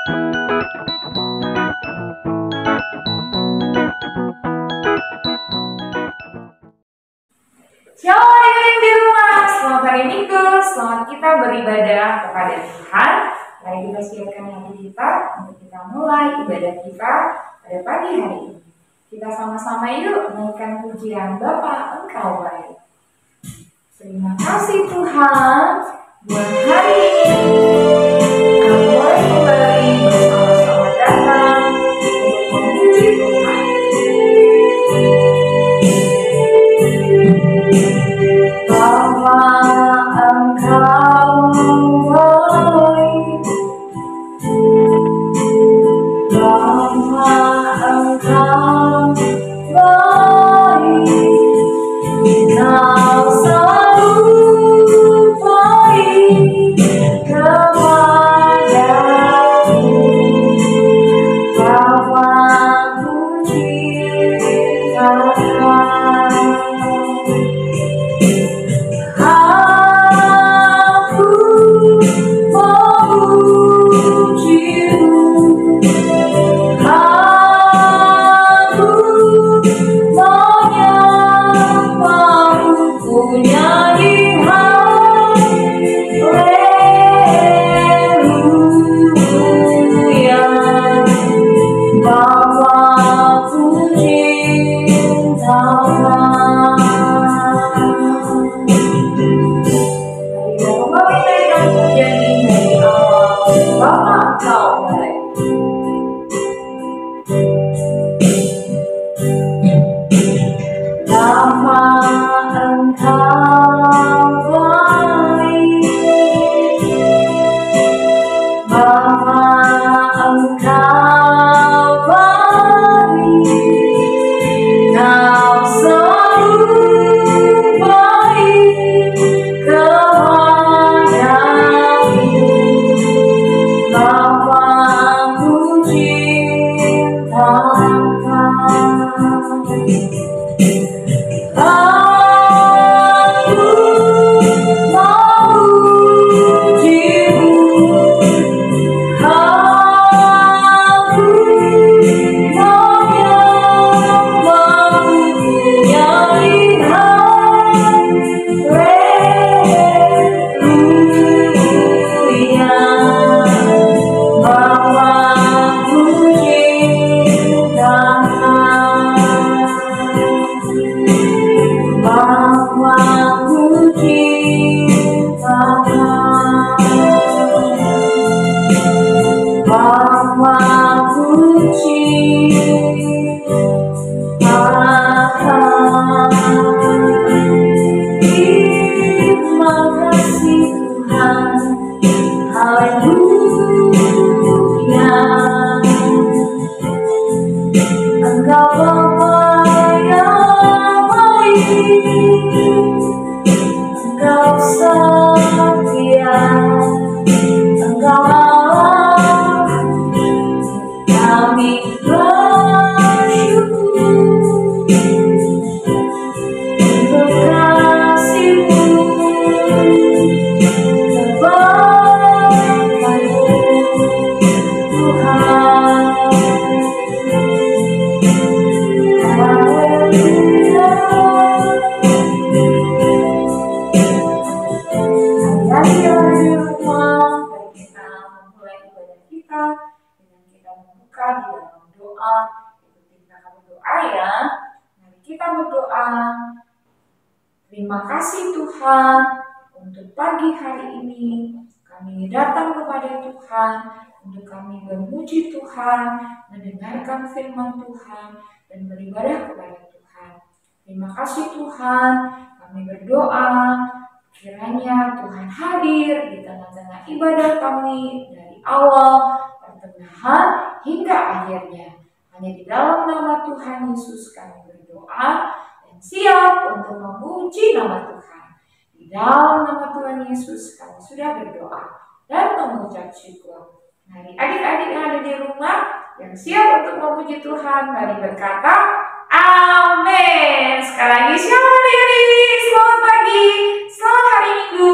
Shalom adik-adik di rumah, selamat hari Minggu, selamat kita beribadah kepada Tuhan. Mari kita siapkan hati kita untuk kita mulai ibadah kita pada pagi hari ini. Kita sama-sama yuk menaikkan pujian Bapa Engkau baik. Terima kasih Tuhan buat hari ini. Kami boleh kembali bersama-sama datang untuk memuji Tuhan. Bapa Engkau baik, Bapa Engkau baik, Kau selalu baik kepadaku. Bapa puji Kau. Aku memuji-Mu, aku menyembah-Mu, ku nyanyi haleluya. Bapa puji Kau. Bapa Engkau baik. Bapa Engkau baik, Bapa Engkau baik, Kau selalu baik kepadaku. Bapa puji Kau. Aku memuji-Mu, aku menyembah-Mu, nyanyi haleluya. Bapa puji Kau. Bapa puji Kau. Bapa puji Kau. Terima kasih Tuhan. Haleluya. Engkau Bapa yang baik, Engkau setia, Engkau Allah, kami bersyukur untuk kasih-Mu, kebaikan-Mu, Tuhan. Haleluya. Hari-hari di rumah, mari kita memulai ibadah kita dengan kita membuka di dalam doa. Ikuti kami berdoa ya. Mari kita berdoa. Terima kasih Tuhan untuk pagi hari ini. Kami datang kepada Tuhan untuk kami memuji Tuhan, mendengarkan firman Tuhan, dan beribadah kepada Tuhan. Terima kasih Tuhan. Kami berdoa kiranya Tuhan hadir di tengah-tengah ibadah kami dari awal, pertengahan, hingga akhirnya. Hanya di dalam nama Tuhan Yesus kami berdoa dan siap untuk memuji nama Tuhan. Di dalam nama Tuhan Yesus kami sudah berdoa dan mengucap syukur. Mari adik-adik yang ada di rumah yang siap untuk memuji Tuhan, mari berkata amin. Sekali lagi shalom adik-adik, selamat pagi, selamat hari Minggu,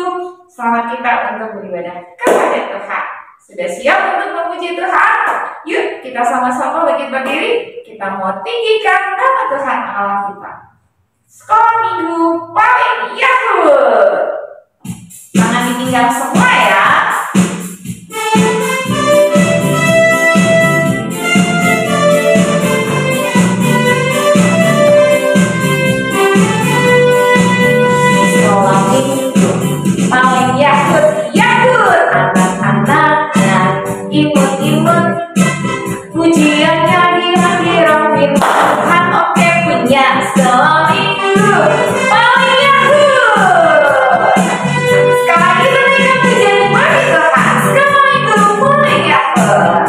selamat kita untuk beribadah kepada Tuhan. Sudah siap untuk memuji Tuhan? Yuk kita sama-sama bangkit berdiri. Kita mau tinggikan nama Tuhan Allah kita. Sekolah minggu paling Yahoo. Jangan ditinggal semua ya. Sekolah minggu paling Yahoo. Anak-anaknya imut-imut, pujiannya dirang-dirang firman Tuhan. Oke, punya sekolah minggu paling Yahoo. Sekali lagi kita pujian bagi Tuhan. Sekolah minggu paling Yahoo.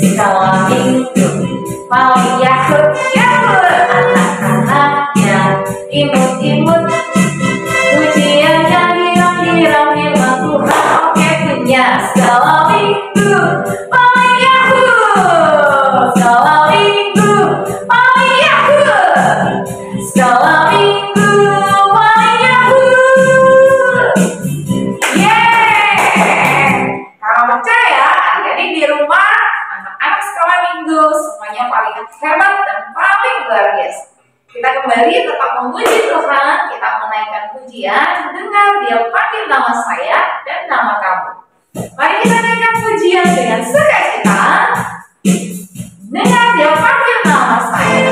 Sekolah minggu paling Yahoo. Anak-anaknya imut-imut, pujiannya dirang-dirang firman Tuhan. Oke, punya sekolah minggu paling Yahoo. Sekolah minggu paling Yahoo. Sekolah minggu paling Yahoo. Yeay! Kalau percaya, adik-adik di rumah, anak-anak sekolah minggu semuanya paling hebat dan paling luar biasa. Kita kembali tetap memuji Tuhan, kita menaikkan pujian, dengar Dia panggil nama saya dan nama kamu. Mari kita naikkan pujian dengan sukacita. Dengar Dia panggil nama saya.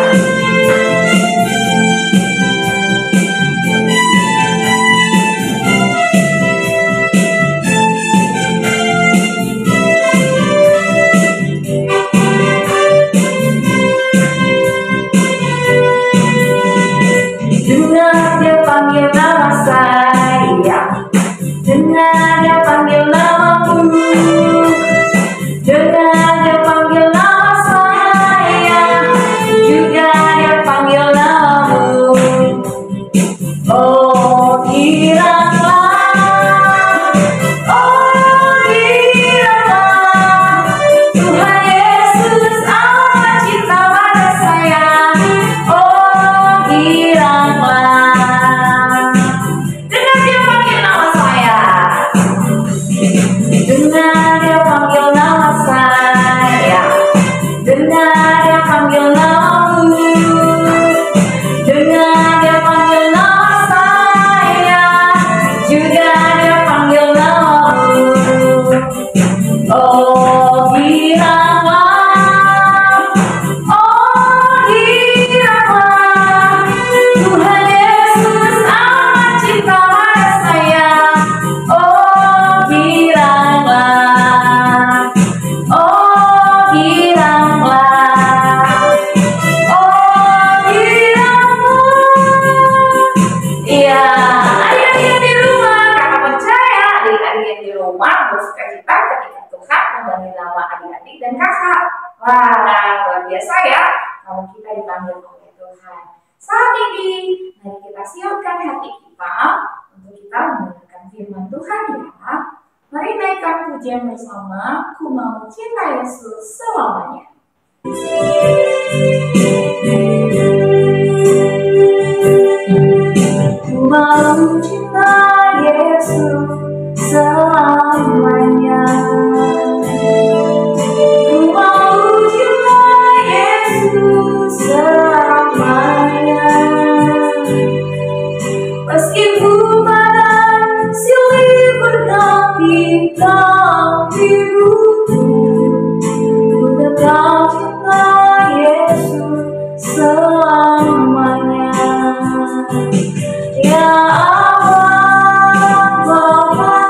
Dengar Dia panggil nama saya. Dengar Dia panggil namamu. Dengar Dia panggil nama saya. Juga Dia panggil namamu. Oh, giranglah. Oh, giranglah. Tuhan Yesus amat cinta pada saya. Oh, giranglah. Dengar Dia panggil nama saya. Dengar Dia panggil nama saya. Dengar Dia panggil namamu. Dengar Dia panggil nama saya. Juga Dia panggil namamu. Oh, giranglah. Oh, giranglah. Tuhan Yesus amat cinta pada saya. Oh, giranglah. Oh, giranglah. Oh, giranglah. Iya, adik-adik di rumah, kakak percaya adik-adik di rumah bersukacita ketika Tuhan memanggil nama adik-adik dan kakak. Wah, luar biasa ya kalau kita dipanggil oleh Tuhan. Saat ini, mari kita siapkan hati kita untuk kita mendengarkan firman Tuhan ya. Mari naikkan pujian bersama. Ku mau cinta Yesus selamanya. Ku mau cinta Yesus selamanya. Ku mau cinta Yesus selamanya. Meskipun badan silih berkapit-kapit hidupku, ku tetap cinta Yesus selamanya. Ya Allah, Bapa,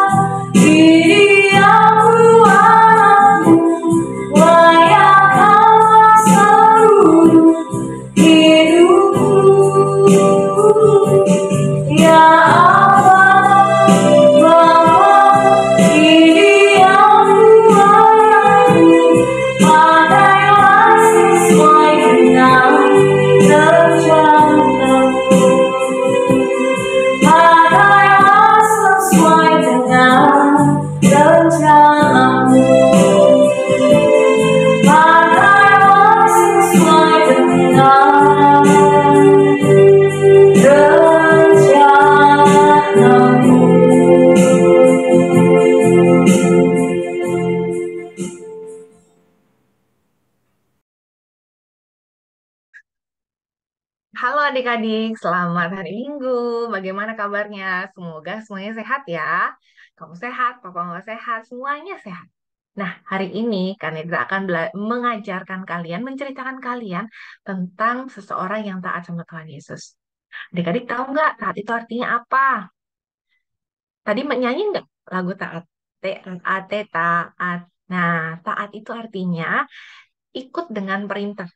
Halo adik-adik, selamat hari Minggu. Bagaimana kabarnya? Semoga semuanya sehat ya. Kamu sehat, papa mama sehat, semuanya sehat. Nah, hari ini Kanedra akan mengajarkan kalian, menceritakan kalian tentang seseorang yang taat sama Tuhan Yesus. Adik-adik tahu nggak taat itu artinya apa? Tadi menyanyi nggak lagu taat? T-A-T, taat. Nah, taat itu artinya ikut dengan perintah.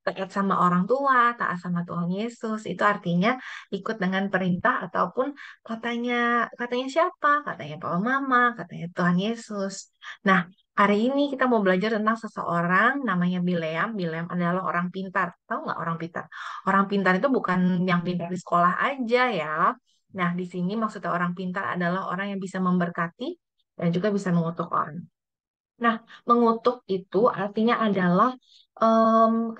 Taat sama orang tua, taat sama Tuhan Yesus, itu artinya ikut dengan perintah ataupun katanya katanya siapa? Katanya Papa Mama, katanya Tuhan Yesus. Nah, hari ini kita mau belajar tentang seseorang namanya Bileam. Bileam adalah orang pintar. Tahu nggak orang pintar? Orang pintar itu bukan yang pintar di sekolah aja ya. Nah, di sini maksudnya orang pintar adalah orang yang bisa memberkati dan juga bisa mengutuk orang. Nah, mengutuk itu artinya adalah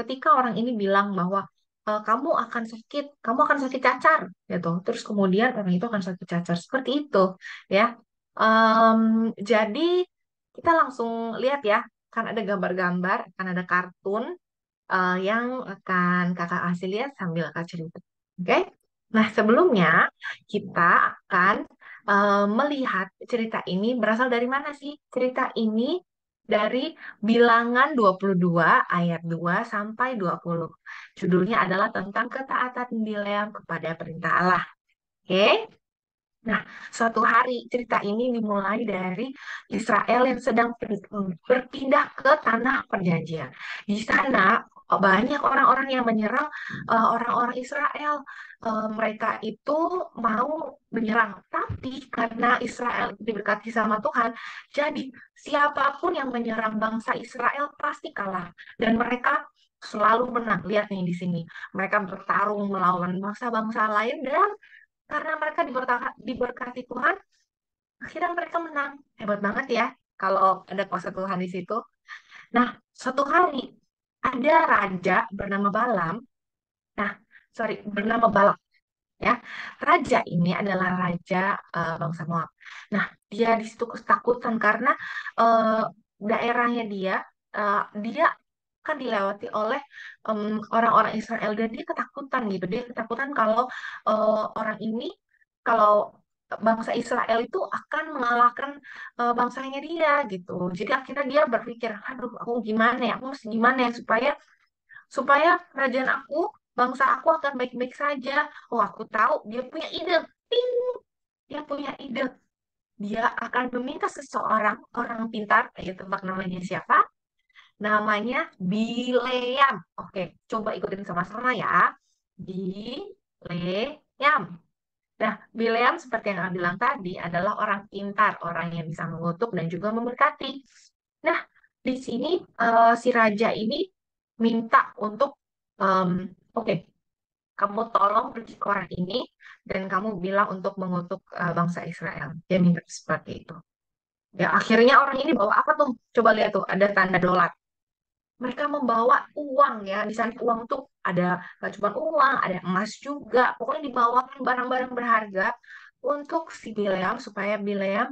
ketika orang ini bilang bahwa kamu akan sakit cacar, gitu. Terus kemudian orang itu akan sakit cacar seperti itu, ya. Jadi kita langsung lihat ya, kan ada gambar-gambar, kan ada kartun yang akan kakak kasih lihat sambil kakak cerita. Oke? Nah, sebelumnya kita akan melihat cerita ini berasal dari mana sih? Cerita ini dari Bilangan 22 ayat 2 sampai 20. Judulnya adalah tentang ketaatan Bileam kepada perintah Allah. Oke? Nah, suatu hari cerita ini dimulai dari Israel yang sedang berpindah ke tanah perjanjian. Di sana banyak orang-orang yang menyerang orang-orang Israel. Mereka itu mau menyerang, tapi karena Israel diberkati sama Tuhan, jadi siapapun yang menyerang bangsa Israel pasti kalah dan mereka selalu menang. Lihat nih di sini, mereka bertarung melawan bangsa-bangsa lain dan karena mereka diberkati Tuhan, akhirnya mereka menang. Hebat banget ya kalau ada kuasa Tuhan di situ. Nah, suatu hari ada raja bernama Balam. Nah, sorry, bernama Balak ya. Raja ini adalah raja bangsa Moab. Nah, dia di situ ketakutan karena eh, daerahnya dia kan dilewati oleh orang-orang Israel dan dia ketakutan gitu. Dia ketakutan kalau orang ini, kalau bangsa Israel itu akan mengalahkan bangsanya dia gitu. Jadi akhirnya dia berpikir, aduh, aku gimana ya? Aku mesti gimana ya supaya supaya kerajaan aku, bangsa aku akan baik-baik saja. Oh, aku tahu dia punya ide. Ting, dia punya ide. Dia akan meminta seseorang, orang pintar, ayo tebak namanya siapa? Namanya Bileam. Oke, coba ikutin sama-sama ya. Bileam. Nah, Bileam seperti yang Abang bilang tadi adalah orang pintar, orang yang bisa mengutuk dan juga memberkati. Nah, di sini si raja ini minta untuk, em, oke, kamu tolong pergi ke orang ini dan kamu bilang untuk mengutuk bangsa Israel. Dia minta seperti itu. Ya, akhirnya orang ini bawa apa tuh? Coba lihat tuh, ada tanda dolar. Mereka membawa uang ya. Di sana uang tuh ada gak cuma uang, ada emas juga. Pokoknya dibawakan barang-barang berharga untuk si Bileam supaya Bileam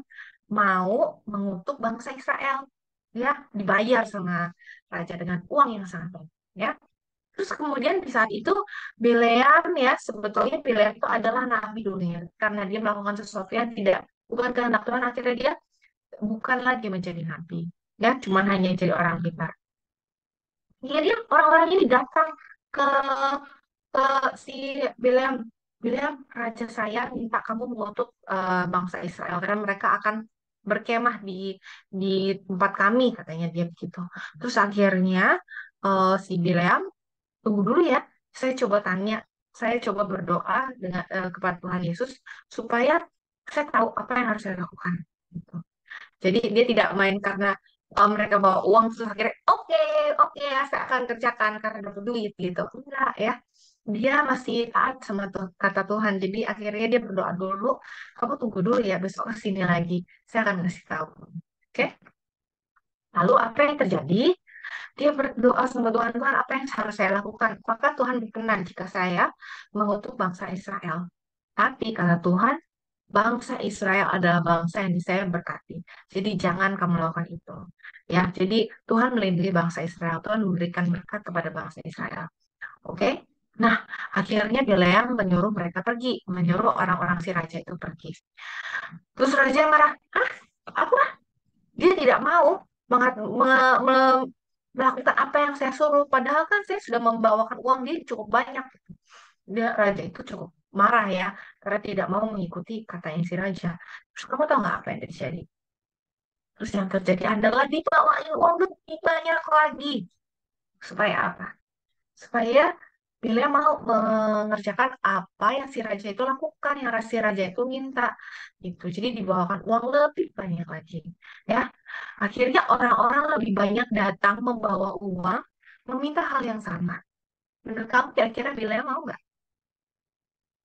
mau mengutuk bangsa Israel. Ya, dibayar sama raja dengan uang yang sangat banyak. Ya. Terus kemudian di saat itu Bileam ya, sebetulnya Bileam itu adalah nabi dunia karena dia melakukan sesuatu yang tidak bukan kehendak Tuhan, akhirnya dia bukan lagi menjadi nabi. Ya, cuma hanya jadi orang pintar. Jadi orang-orang ini datang ke ke si Bileam. Bileam, raja saya minta kamu mengutuk bangsa Israel karena mereka akan berkemah di tempat kami, katanya dia begitu. Terus akhirnya si Bileam, tunggu dulu ya, saya coba tanya, saya coba berdoa dengan kepada Tuhan Yesus supaya saya tahu apa yang harus saya lakukan. Gitu. Jadi dia tidak main karena mereka bawa uang terus akhirnya oke oke saya akan kerjakan karena dapat duit gitu. Enggak ya. Dia masih taat sama kata Tuhan. Jadi akhirnya dia berdoa dulu. Kamu tunggu dulu ya besok kesini lagi. Saya akan kasih tahu. Oke. Lalu apa yang terjadi? Dia berdoa sama Tuhan, Tuhan apa yang harus saya lakukan? Maka Tuhan berkenan jika saya mengutuk bangsa Israel. Tapi kata Tuhan, bangsa Israel adalah bangsa yang saya berkati. Jadi jangan kamu lakukan itu. Ya, jadi Tuhan melindungi bangsa Israel. Tuhan memberikan berkat kepada bangsa Israel. Oke? Nah, akhirnya Bileam menyuruh mereka pergi, menyuruh orang-orang si raja itu pergi. Terus raja marah, hah? Apa? Dia tidak mau melakukan apa yang saya suruh. Padahal kan saya sudah membawakan uang dia cukup banyak. Dia raja itu cukup marah ya, karena tidak mau mengikuti katanya si raja. Terus kamu tahu nggak apa yang terjadi? Terus yang terjadi adalah dibawain uang lebih banyak lagi. Supaya apa? Supaya Bilya mau mengerjakan apa yang si raja itu lakukan, yang si raja itu minta. Itu. Jadi dibawakan uang lebih banyak lagi. Ya, akhirnya orang-orang lebih banyak datang membawa uang, meminta hal yang sama. Menurut kamu kira-kira Bilya mau nggak?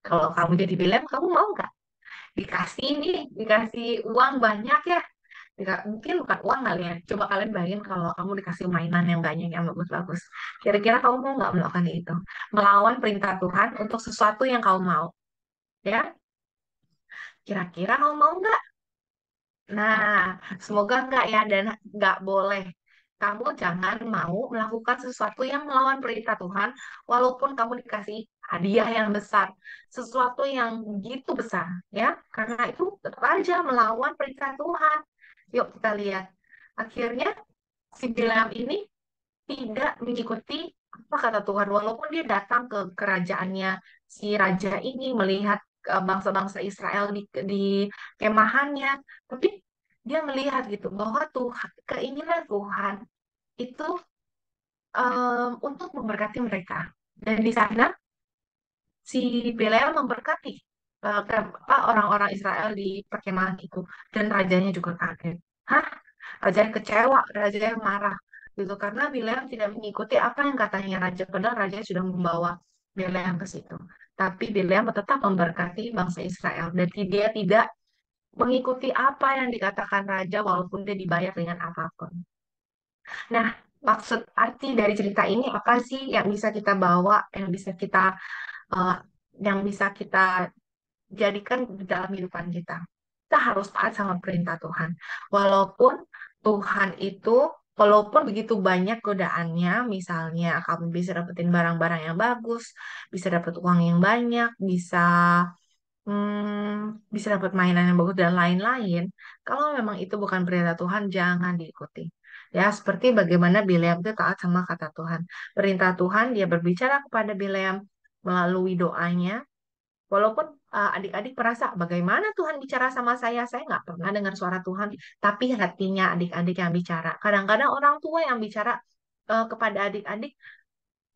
Kalau kamu jadi Bilya, kamu mau nggak? Dikasih nih, dikasih uang banyak ya. Mungkin bukan uang kali ya. Coba kalian bayangin kalau kamu dikasih mainan yang banyak, yang bagus-bagus. Kira-kira kamu mau nggak melakukan itu? Melawan perintah Tuhan untuk sesuatu yang kamu mau. Ya, kira-kira kamu mau nggak? Nah, semoga nggak ya, dan nggak boleh. Kamu jangan mau melakukan sesuatu yang melawan perintah Tuhan, walaupun kamu dikasih hadiah yang besar, sesuatu yang begitu besar, ya, karena itu tetap aja melawan perintah Tuhan. Yuk kita lihat. Akhirnya si Bileam ini tidak mengikuti apa kata Tuhan, walaupun dia datang ke kerajaannya si raja ini melihat bangsa-bangsa Israel di kemahannya, tapi dia melihat gitu bahwa Tuhan, keinginan Tuhan itu untuk memberkati mereka. Dan di sana si Belial memberkati orang-orang Israel di perkemahan itu, dan rajanya juga kaget. Hah? Rajanya kecewa, rajanya marah gitu karena Bileam tidak mengikuti apa yang katanya raja, padahal raja sudah membawa Bileam ke situ. Tapi Bileam tetap memberkati bangsa Israel dan dia tidak mengikuti apa yang dikatakan raja walaupun dia dibayar dengan apapun. Nah, maksud arti dari cerita ini apa sih yang bisa kita bawa, eh, yang bisa kita jadikan di dalam kehidupan kita? Kita harus taat sama perintah Tuhan. Walaupun Tuhan itu, walaupun begitu banyak godaannya, misalnya kamu bisa dapetin barang-barang yang bagus, bisa dapet uang yang banyak, bisa dapat mainan yang bagus dan lain-lain. Kalau memang itu bukan perintah Tuhan, jangan diikuti. Ya, seperti bagaimana Bileam itu taat sama kata Tuhan. Perintah Tuhan, dia berbicara kepada Bileam melalui doanya. Walaupun adik-adik merasa, bagaimana Tuhan bicara sama saya nggak pernah dengar suara Tuhan, tapi hatinya adik-adik yang bicara. Kadang-kadang orang tua yang bicara kepada adik-adik,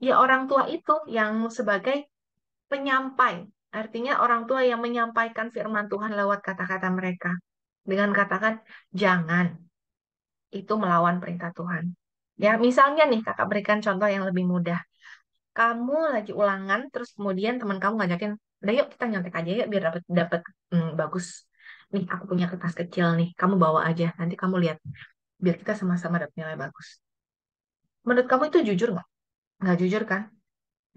ya orang tua itu yang sebagai penyampai. Artinya orang tua yang menyampaikan firman Tuhan lewat kata-kata mereka. Dengan katakan, jangan, itu melawan perintah Tuhan. Ya, misalnya nih, kakak berikan contoh yang lebih mudah. Kamu lagi ulangan, terus kemudian teman kamu ngajakin, udah yuk kita nyontek aja yuk biar dapat dapat bagus. Nih, aku punya kertas kecil nih, kamu bawa aja. Nanti kamu lihat, biar kita sama-sama dapat nilai bagus. Menurut kamu itu jujur nggak? Nggak jujur kan?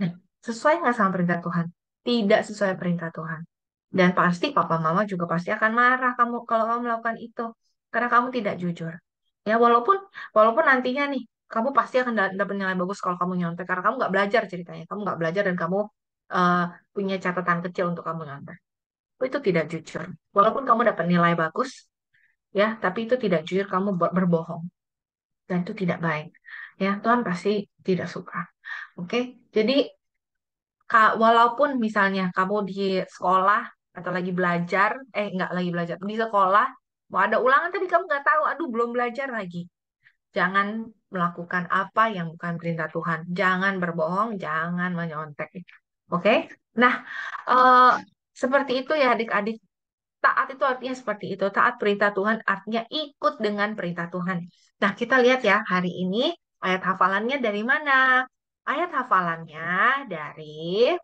Nah, sesuai nggak sama perintah Tuhan? Tidak sesuai perintah Tuhan. Dan pasti papa mama juga pasti akan marah kamu kalau kamu melakukan itu. Karena kamu tidak jujur. Ya, walaupun walaupun nantinya nih, kamu pasti akan dapat nilai bagus kalau kamu nyontek. Karena kamu nggak belajar ceritanya. Kamu nggak belajar dan kamu eh, punya catatan kecil untuk kamu nyontek. Itu tidak jujur. Walaupun kamu dapat nilai bagus, ya, tapi itu tidak jujur, kamu berbohong. Dan itu tidak baik. Ya, Tuhan pasti tidak suka. Oke, jadi walaupun misalnya kamu di sekolah atau lagi belajar, nggak lagi belajar, di sekolah, mau ada ulangan tapi kamu nggak tahu, aduh belum belajar lagi. Jangan melakukan apa yang bukan perintah Tuhan. Jangan berbohong, jangan menyontek. Oke? Nah, eh, seperti itu ya adik-adik. Taat itu artinya seperti itu. Taat perintah Tuhan artinya ikut dengan perintah Tuhan. Nah, kita lihat ya hari ini ayat hafalannya dari mana? Ayat hafalannya dari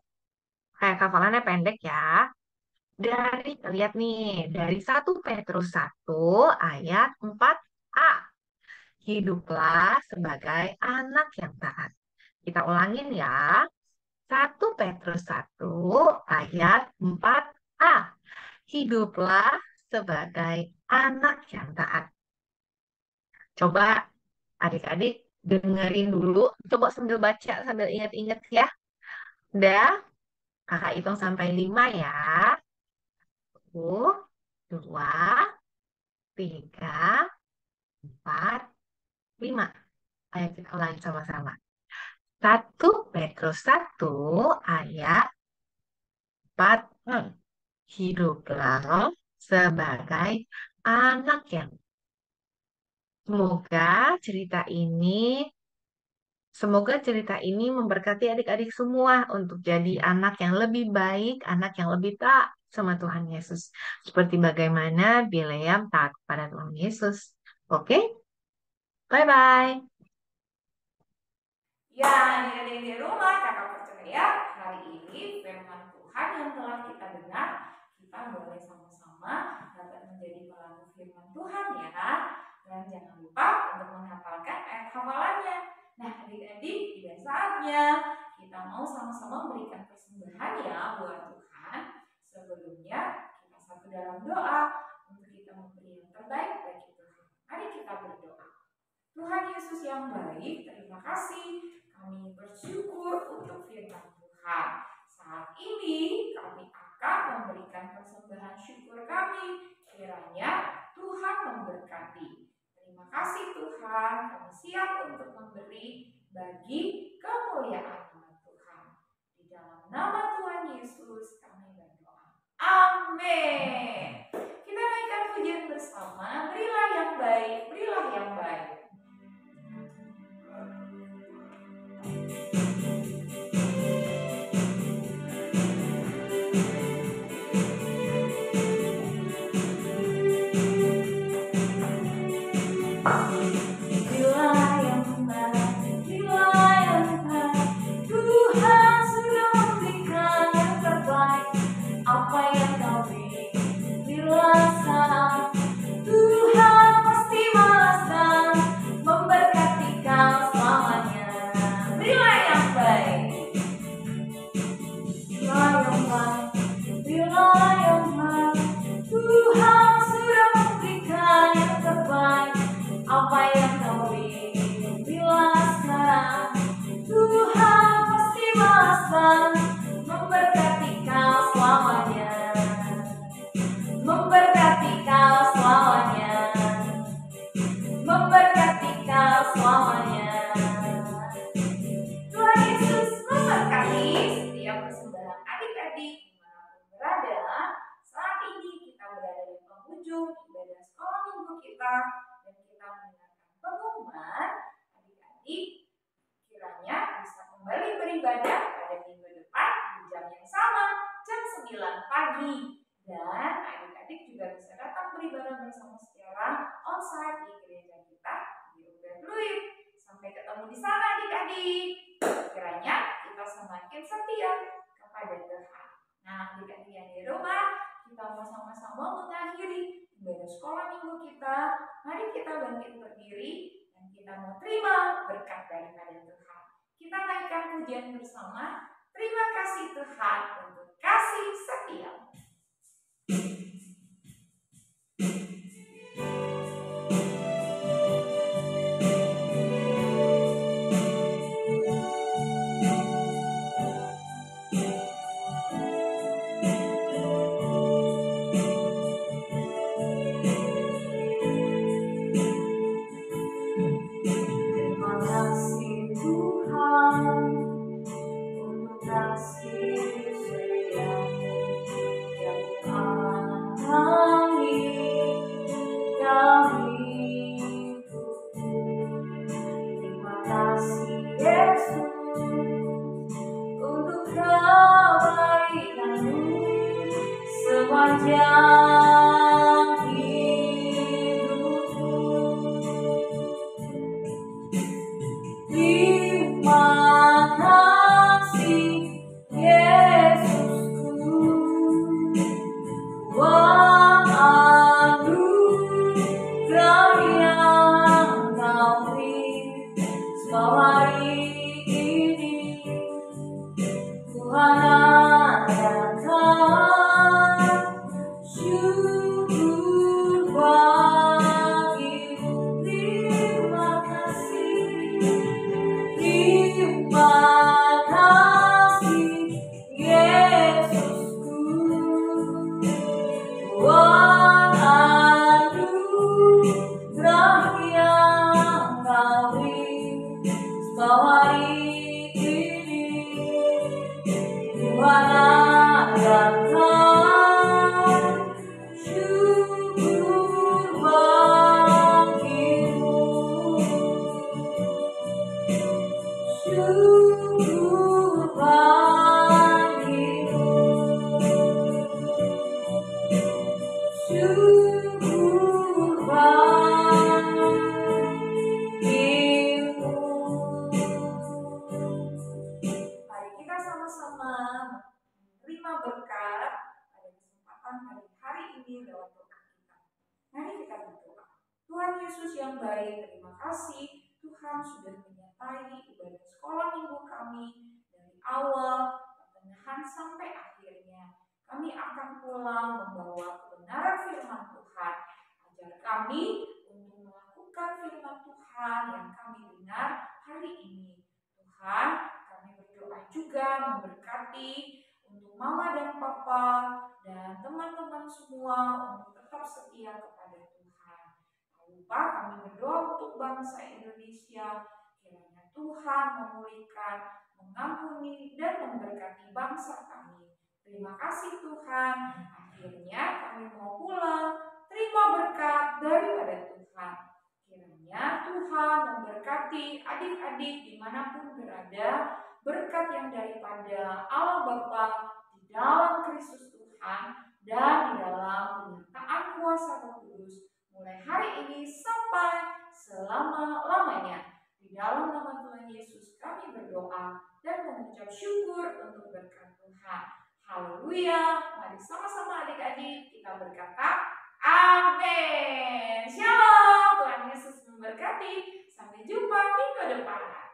Kayak hafalannya pendek ya. Lihat nih, dari 1 Petrus 1 ayat 4a. Hiduplah sebagai anak yang taat. Kita ulangin ya. 1 Petrus 1 ayat 4a. Hiduplah sebagai anak yang taat. Coba adik-adik dengerin dulu. Coba sambil baca, sambil ingat-ingat ya. Udah, kakak hitung sampai 5 ya. 1, 2, 3, 4, 5. Ayo kita ulangi sama-sama. 1 Petrus 1 ayat 4. Hiduplah sebagai anak yang. Semoga cerita ini Semoga cerita ini memberkati adik-adik semua untuk jadi anak yang lebih baik, anak yang lebih taat sama Tuhan Yesus. Seperti bagaimana Bileam taat pada Tuhan Yesus. Oke? Bye-bye. Ya, adik-adik di rumah, kakak percaya hari ini firman Tuhan yang telah kita dengar, kita boleh sama-sama dapat menjadi pelaku firman Tuhan ya. Dan jangan lupa untuk menghafalkan ayat hafalannya. Nah, adik-adik, tidak saatnya kita mau sama-sama memberikan persembahan ya buat Tuhan. Sebelumnya, kita satu dalam doa untuk kita memberi yang terbaik bagi Tuhan. Mari kita berdoa. Tuhan Yesus yang baik, terima kasih. Kami bersyukur untuk firman Tuhan. Saat ini kami akan memberikan persembahan syukur kami. Kiranya Tuhan memberkati. Terima kasih Tuhan, kami siap untuk memberi bagi kemuliaan nama Tuhan. Di dalam nama Tuhan Yesus kami berdoa. Amin. Kita naikkan pujian bersama. Berilah yang baik, berilah yang baik. Kiranya bisa kembali beribadah pada minggu depan di jam yang sama, jam 9 pagi. Dan adik-adik juga bisa datang beribadah bersama secara onsite di gereja kita di Uber Fluid. Sampai ketemu di sana adik-adik. Kiranya kita semakin setia kepada Tuhan. Nah, adik-adik yang di rumah, kita mau sama-sama mengakhiri ibadah sekolah minggu kita. Mari kita bangkit berdiri dan kita mau terima berkat daripada Tuhan. Kita naikkan pujian bersama. Terima kasih Tuhan untuk kasih setia. You Yesus yang baik, terima kasih Tuhan sudah menyertai ibadah sekolah minggu kami dari awal, pertengahan sampai akhirnya. Kami akan pulang membawa kebenaran firman Tuhan. Ajar kami untuk melakukan firman Tuhan yang kami dengar hari ini. Tuhan, kami berdoa juga memberkati untuk mama dan papa dan teman-teman semua untuk tetap setia kepada Tuhan. Tak lupa kami berdoa untuk bangsa Indonesia, kiranya Tuhan memulihkan, mengampuni, dan memberkati bangsa kami. Terima kasih Tuhan. Akhirnya kami mau pulang, terima berkat daripada Tuhan. Kiranya Tuhan memberkati adik-adik dimanapun berada, berkat yang daripada Allah Bapa di dalam Kristus Tuhan dan di dalam penyertaan kuasa Roh Kudus mulai hari ini sampai selama-lamanya. Di dalam nama Tuhan Yesus kami berdoa dan mengucap syukur untuk berkat Tuhan. Haleluya. Mari sama-sama adik-adik kita berkata amin. Shalom. Tuhan Yesus memberkati. Sampai jumpa minggu depan.